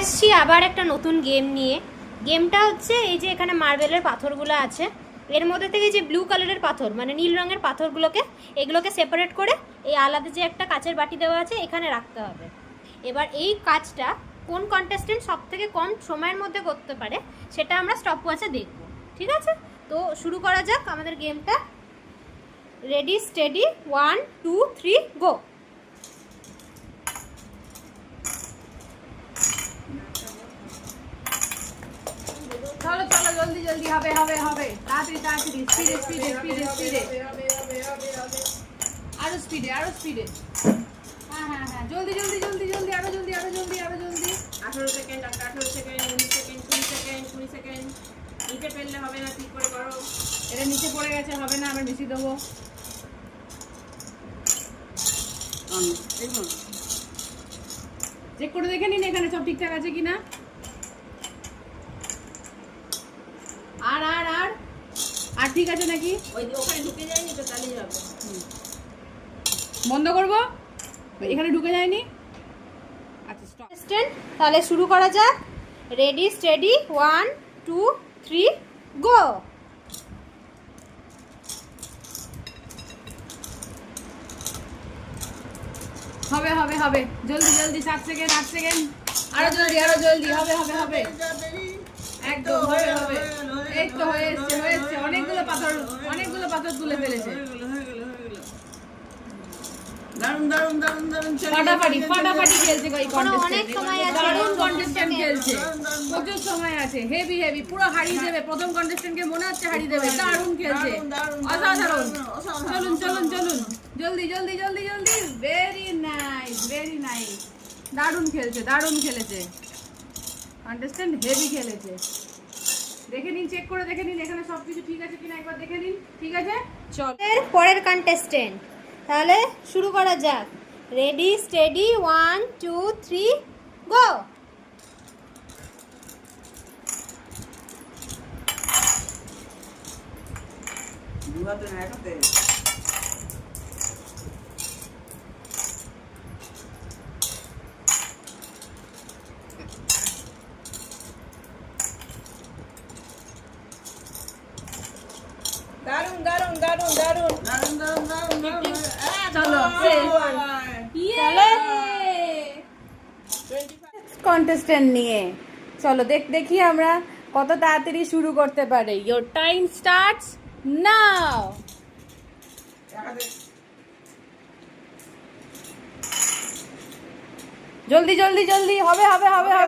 এসছি আবার একটা নতুন গেম নিয়ে। গেমটা হচ্ছে এই যে এখানে মার্বেলের পাথরগুলো আছে, এর মধ্যে থেকে যে ব্লু কালারের পাথর মানে নীল রঙের পাথরগুলোকে এগুলোকে সেপারেট করে এই আলাদা যে একটা কাচের বাটি দেওয়া আছে এখানে রাখতে হবে। এবার এই কাজটা কোন কন্টেস্টেন্ট সব থেকে কম সময়ের মধ্যে করতে পারে সেটা আমরা স্টপ ওয়াচে দেখব। ঠিক আছে, তো শুরু করা যাক আমাদের গেমটা। রেডি স্টেডি 1 2 3 গো। চলো চলো জলদি জলদি হবে হবে হবে তাড়াতাড়ি তাড়াতাড়ি স্পিডে স্পিডে স্পিডে স্পিডে আরো স্পিডে আরো স্পিডে। হ্যাঁ হ্যাঁ হ্যাঁ জলদি জলদি জলদি জলদি আরো জলদি আরো জলদি আরো জলদি। 18 second 18 second 19 second 20 second 20 second. নিচে ফেললে হবে না, ঠিক করে করো। এটা নিচে পড়ে গেছে, হবে না, আমরা বেশি দেবো। চেক করে দেখে নিন এখানে সব ঠিকঠাক আছে কিনা। আর আর আর আর ঠিক আছে নাকি? ওই ওখানে ঢুকে যায়নি তো, তাহলেই হবে। বন্ধ করবো, এখানে ঢুকে যায়নি। আচ্ছা স্টপ। কন্টেস্টেন্ট তাহলে শুরু করা যাক। রেডি স্টেডি 1 2 3 গো। হবে হবে হবে জলদি জলদি 7 সেকেন্ড 8 সেকেন্ড আরো জলদি হবে হবে হবে একদম হবে হবে। এই তো হয়ে এসছে অনেকগুলো পাথর তুলে ফেলেছে। দারুন দারুন দারুন দারুন। ফাটাফাটি খেলছে ভাই অনেক সময় আছে। দারুণ কন্টেস্টেন্ট খেলছে, প্রচুর সময় আছে। হেভি পুরো হারিয়ে দেবে, প্রথম কন্টেস্টেন্টকে মনে হচ্ছে হারিয়ে দেবে। দারুণ খেলছে, অসাধারণ। চলুন চলুন চলুন জলদি জলদি জলদি জলদি। ভেরি নাইস দারুণ খেলেছে কন্টেস্টেন্ট, হেভি খেলেছে। দেখে নিন, চেক করে দেখে নিন এখানে সবকিছু ঠিক আছে কিনা একবার দেখে নিন। ঠিক আছে, চল এর পরের কন্টেস্টেন্ট তাহলে শুরু করা যাক। রেডি স্টেডি 1 2 3 গো। দুহাতে না একসাথে। দারুন দারুন দারুন দারুন দারুন দারুন দারুন দারুন। চলো কন্টেস্টেন্ট নিয়ে চলো দেখি আমরা কত তাড়াতাড়ি শুরু করতে পারি। Your time starts now. জলদি জলদি জলদি হবে হবে হবে হবে।